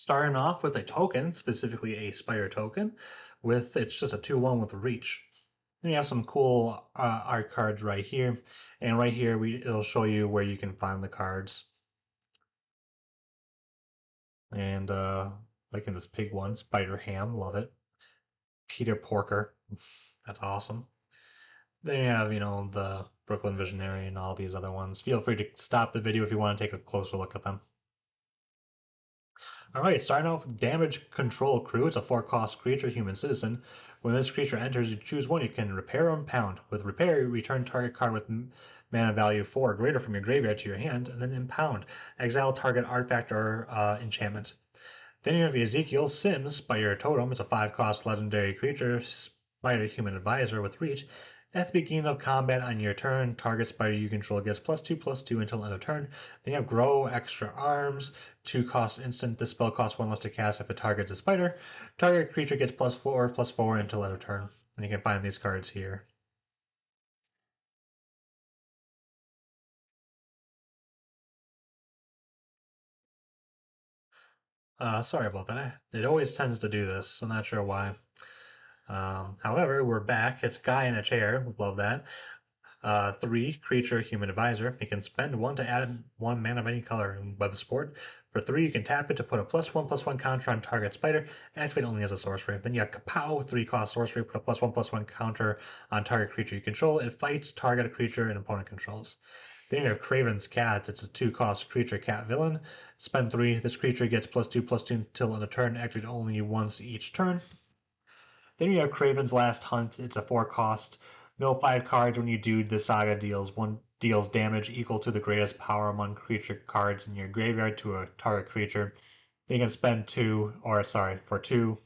starting off with a token, specifically a spider token, with it's just a 2/1 with reach. Then you have some cool art cards right here, and right here it'll show you where you can find the cards. And like in this pig one, Spider Ham, love it. Peter Porker, that's awesome. Then you have, the Brooklyn Visionary and all these other ones. Feel free to stop the video if you want to take a closer look at them. Alright, starting off with Damage Control Crew. It's a 4-cost creature, human citizen. When this creature enters, you choose one. You can repair or impound. With repair, you return target card with mana value 4 or greater from your graveyard to your hand, and then impound. Exile target artifact or enchantment. Then you have Ezekiel Sims, Spider Totem. It's a 5-cost legendary creature, Spider Human Advisor with reach. At the beginning of combat on your turn, target spider you control gets +2/+2 until end of turn. Then you have Grow Extra Arms, 2-cost instant. This spell costs 1 less to cast if it targets a spider. Target creature gets +4/+4 until end of turn. And you can find these cards here. Sorry about that. It always tends to do this. I'm not sure why. However, we're back. It's Guy in a chair. Love that. 3, Creature Human Advisor. You can spend 1 to add 1 mana of any color in web support. For 3, you can tap it to put a +1/+1 counter on target spider, activate only as a sorcery. Then you have Kapow, 3-cost sorcery, put a +1/+1 counter on target creature you control. It fights target creature and opponent controls. Then you have Craven's Cat. It's a 2-cost creature cat villain. Spend 3. This creature gets +2/+2 until end of turn, activate only once each turn. Then you have Craven's Last Hunt. It's a 4-cost. Mill 5 cards. When you do, the saga deals damage equal to the greatest power among creature cards in your graveyard to a target creature. Then you can spend 2, or sorry, for 2.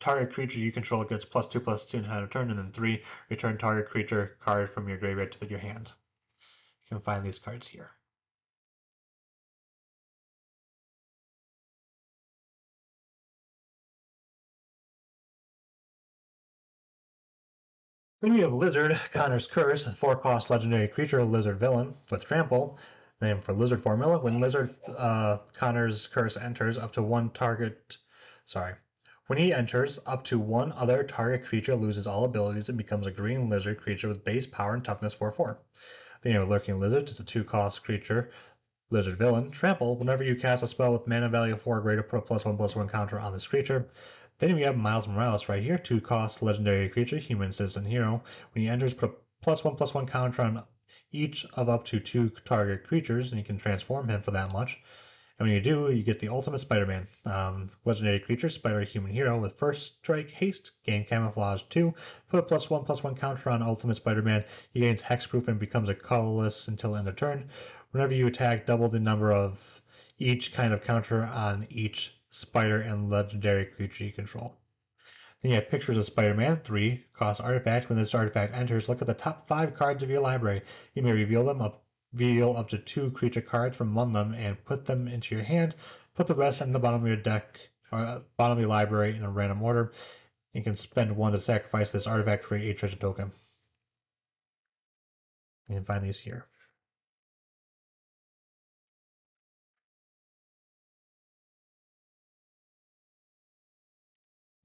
Target creature you control gets +2/+2 until end of turn, and then 3, return target creature card from your graveyard to your hand. You can find these cards here. Then we have Lizard, Connor's Curse, a 4-cost legendary creature, Lizard Villain, with Trample. Name for Lizard formula. When Lizard Connor's Curse enters, up to one target. Sorry. When he enters, up to one other target creature loses all abilities and becomes a green lizard creature with base power and toughness 4/4. Then you have Lurking Lizard, it's a 2-cost creature, Lizard Villain. Trample, whenever you cast a spell with mana value 4 or greater, put a +1/+1 counter on this creature. Then we have Miles Morales right here, 2-cost legendary creature, human citizen hero. When he enters, put a +1/+1 counter on each of up to 2 target creatures, and you can transform him for that much. And when you do, you get the ultimate Spider-Man. Legendary creature, Spider Human Hero with First Strike Haste, gain Camouflage 2, put a +1/+1 counter on Ultimate Spider-Man. He gains Hexproof and becomes a colorless until end of turn. Whenever you attack, double the number of each kind of counter on each spider and legendary creature you control. Then you have Pictures of Spider-Man, 3-cost artifact. When this artifact enters, look at the top 5 cards of your library. You may reveal up to 2 creature cards from among them and put them into your hand. Put the rest in the bottom of your deck, or bottom of your library in a random order. You can spend 1 to sacrifice this artifact to create a treasure token. You can find these here.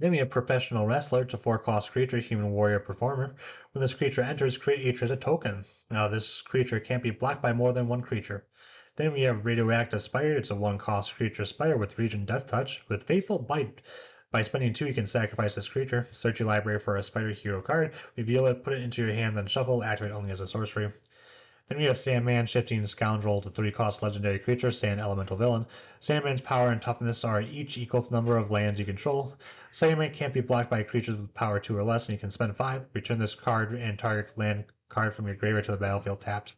Then we have Professional Wrestler. It's a 4-cost creature, human warrior performer. When this creature enters, create a treasure token. Now, this creature can't be blocked by more than one creature. Then we have Radioactive Spider. It's a 1-cost creature spider with Region Death Touch. With Faithful Bite, by spending 2, you can sacrifice this creature. Search your library for a spider hero card, reveal it, put it into your hand, then shuffle, activate only as a sorcery. Then we have Sandman, Shifting Scoundrel. It's a 3-cost legendary creature, Sand Elemental Villain. Sandman's power and toughness are each equal to the number of lands you control. Sandman can't be blocked by creatures with power 2 or less, and you can spend 5. Return this card and target land card from your graveyard to the battlefield tapped.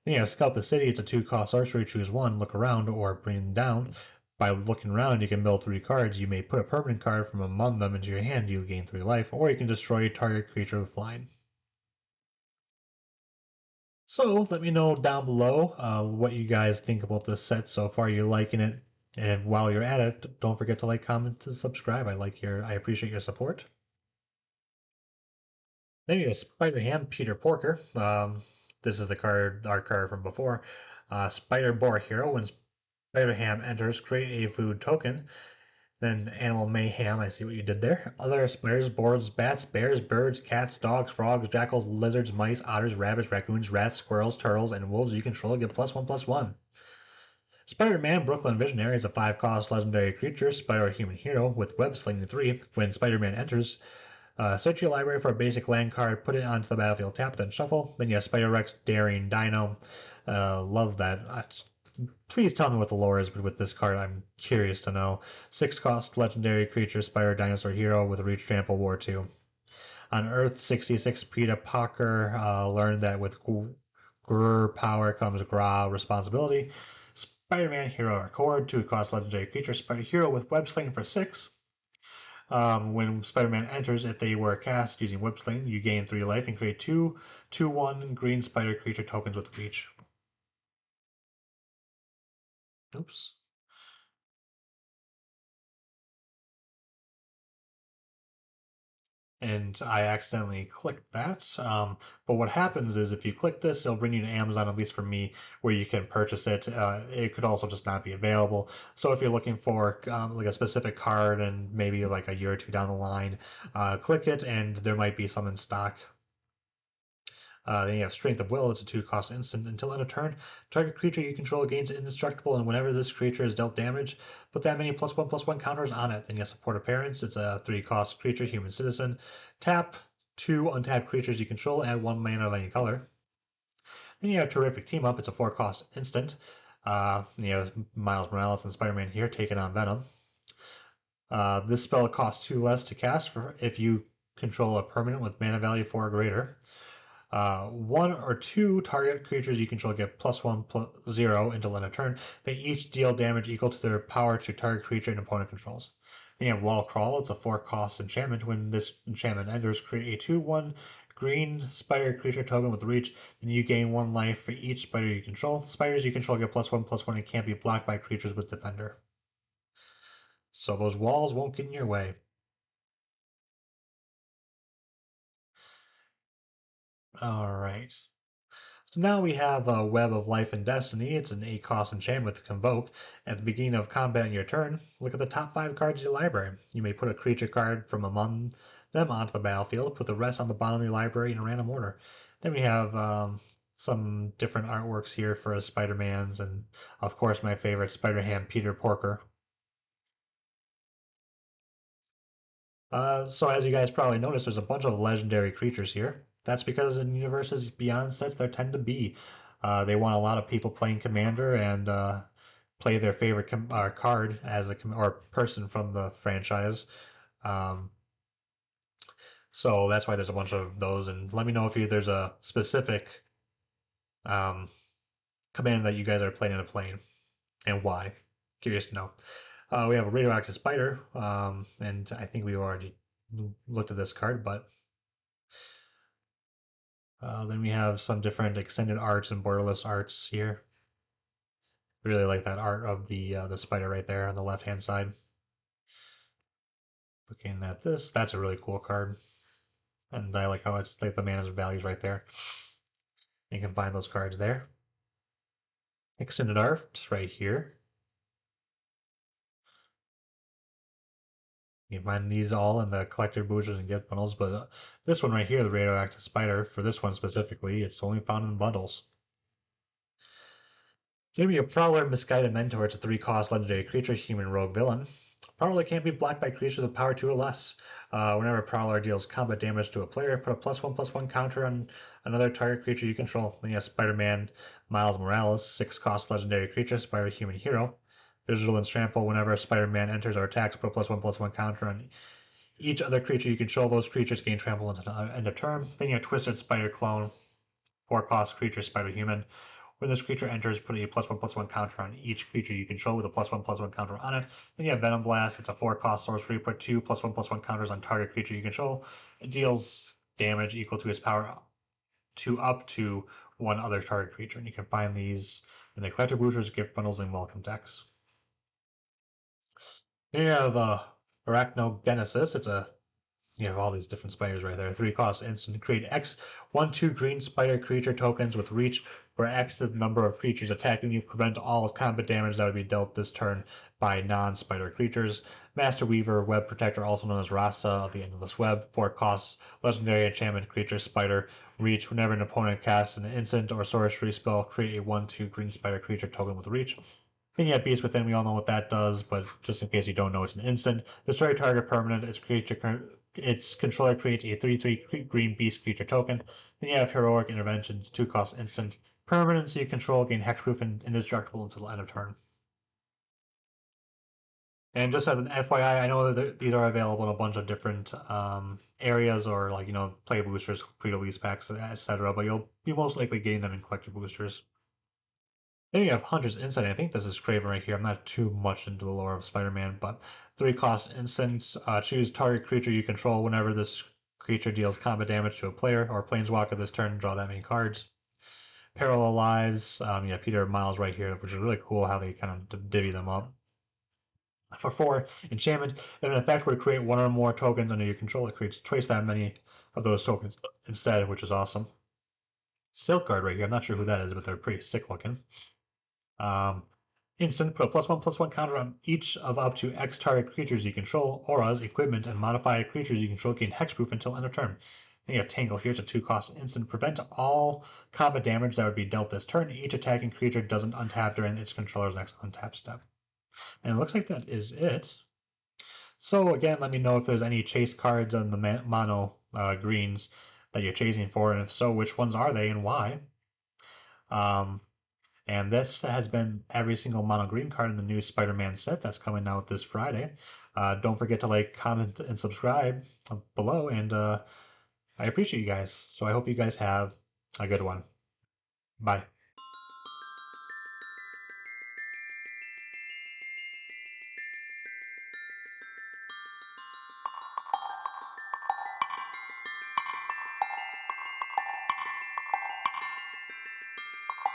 Then you have Scout the City. It's a 2-cost sorcery. Choose 1, look around, or bring down. By looking around, you can build 3 cards. You may put a permanent card from among them into your hand. You gain 3 life, or you can destroy a target creature with flying. So let me know down below what you guys think about this set so far. You're liking it, and while you're at it, don't forget to like, comment, and subscribe. I appreciate your support. Then you have Spider Ham, Peter Porker. This is our card from before. Spider Boar Hero. When Spider Ham enters, create a food token. Then Animal Mayhem, I see what you did there. Other spiders, boards, bats, bears, birds, cats, dogs, frogs, jackals, lizards, mice, otters, rabbits, raccoons, rats, squirrels, turtles, and wolves you control get +1/+1. Spider Man Brooklyn Visionary is a 5 cost legendary creature, spider human hero, with web slinging 3. When Spider Man enters, search your library for a basic land card, put it onto the battlefield, tap, then shuffle. Then you have Spider Rex, Daring Dino. Love that. Please tell me what the lore is with this card. I'm curious to know. 6 cost legendary creature, Spider Dinosaur Hero with Reach Trample War 2. On Earth 66, Peter Parker learned that with Grr power comes Gra responsibility. Spider Man Hero Accord, 2 cost legendary creature, Spider Hero with Web Sling for 6. When Spider Man enters, if they were cast using Web Sling, you gain 3 life and create 2/2/1 green spider creature tokens with Reach. Oops. And I accidentally clicked that. But what happens is if you click this, it'll bring you to Amazon, at least for me, where you can purchase it. It could also just not be available. So if you're looking for like a specific card and maybe like a year or two down the line, click it and there might be some in stock. Then you have Strength of Will. It's a 2 cost instant. Until end of turn, target creature you control gains indestructible, and whenever this creature is dealt damage, put that many +1/+1 counters on it. Then you have Support Appearance. It's a 3 cost creature, human citizen. Tap 2 untapped creatures you control, add 1 mana of any color. Then you have Terrific Team Up. It's a 4 cost instant. You have Miles Morales and Spider Man here taking on Venom. This spell costs 2 less to cast for if you control a permanent with mana value 4 or greater. 1 or 2 target creatures you control get +1/+0 until end of turn. They each deal damage equal to their power to target creature and opponent controls. Then you have Wall Crawl. It's a 4 cost enchantment. When this enchantment enters, create a 2/1 green spider creature token with reach. Then you gain 1 life for each spider you control. Spiders you control get +1/+1 and can't be blocked by creatures with Defender. So those walls won't get in your way. All right. So now we have a Web of Life and Destiny. It's an 8 cost enchantment to convoke. At the beginning of combat in your turn, look at the top 5 cards of your library. You may put a creature card from among them onto the battlefield, put the rest on the bottom of your library in a random order. Then we have some different artworks here for Spider-Mans, and of course my favorite, Spider-Ham Peter Porker. So as you guys probably noticed, there's a bunch of legendary creatures here. That's because in universes beyond sets there tend to be. They want a lot of people playing Commander and play their favorite card as a or person from the franchise. Um, so that's why there's a bunch of those. And let me know if there's a specific um, command that you guys are planning to play and why. Curious to know. We have a radioactive spider, and I think we've already looked at this card, but then we have some different extended arts and borderless arts here. Really like that art of the spider right there on the left hand side. Looking at this, that's a really cool card, and I like how it's like the mana's values right there. You can find those cards there. Extended art right here. You can find these all in the collector boosters and gift bundles, but this one right here, the radioactive spider, for this one specifically, it's only found in bundles. Give me a Prowler Misguided Mentor. It's a 3 cost legendary creature, human rogue villain. Prowler can't be blocked by creatures with power 2 or less. Whenever Prowler deals combat damage to a player, put a +1/+1 counter on another target creature you control. Then you have Spider Man Miles Morales, 6 cost legendary creature, Spider Human Hero. Vigilance Trample. Whenever Spider Man enters or attacks, put a +1/+1 counter on each other creature you control. Those creatures gain trample until the end of turn. Then you have Twisted Spider Clone, 4 cost creature, Spider Human. When this creature enters, put a +1/+1 counter on each creature you control with a +1/+1 counter on it. Then you have Venom Blast. It's a 4 cost sorcery. Put 2 +1/+1 counters on target creature you control. It deals damage equal to its power to up to 1 other target creature. And you can find these in the collector boosters, gift bundles, and welcome decks. Then you have Arachnogenesis. It's a You have all these different spiders right there. 3 cost instant. Create X 1/2 green spider creature tokens with reach, where X is the number of creatures attacking you. Prevent all combat damage that would be dealt this turn by non-spider creatures. Master Weaver, Web Protector, also known as Rasta of the Endless Web. 4 costs. Legendary enchantment creature spider. Reach. Whenever an opponent casts an instant or sorcery spell, create a 1/2 green spider creature token with reach. Then you have Beast Within. We all know what that does, but just in case you don't know, it's an instant. Destroy target permanent. Its controller creates a 3/3 green beast creature token. Then you have Heroic Intervention, 2 cost instant. Permanents you control gain hexproof and indestructible until the end of turn. And just as an FYI, I know that these are available in a bunch of different areas or like play boosters, pre-release packs, etc. But you'll be most likely getting them in collector boosters. Then you have Hunter's Insight. I think this is Craven right here. I'm not too much into the lore of Spider-Man, but 3 cost instants. Choose target creature you control. Whenever this creature deals combat damage to a player or planeswalker this turn, draw that many cards. Parallel Lives. Yeah, Peter Miles right here, which is really cool how they kind of divvy them up. For 4, enchantment. If an effect were to create one or more tokens under your control, it creates twice that many of those tokens instead, which is awesome. Silk Guard right here. I'm not sure who that is, but they're pretty sick looking. Um, Instant, put a +1/+1 counter on each of up to X target creatures you control, auras, equipment, and modified creatures you control gain hexproof until end of turn. Then you have Tangle here. It's a 2 cost instant. Prevent all combat damage that would be dealt this turn. Each attacking creature doesn't untap during its controller's next untap step. And it looks like that is it. So again, let me know if there's any chase cards on the mono greens that you're chasing for, and if so, which ones are they and why? Um, and this has been every single mono green card in the new Spider-Man set that's coming out this Friday. Don't forget to like, comment, and subscribe below, and I appreciate you guys. So I hope you guys have a good one. Bye.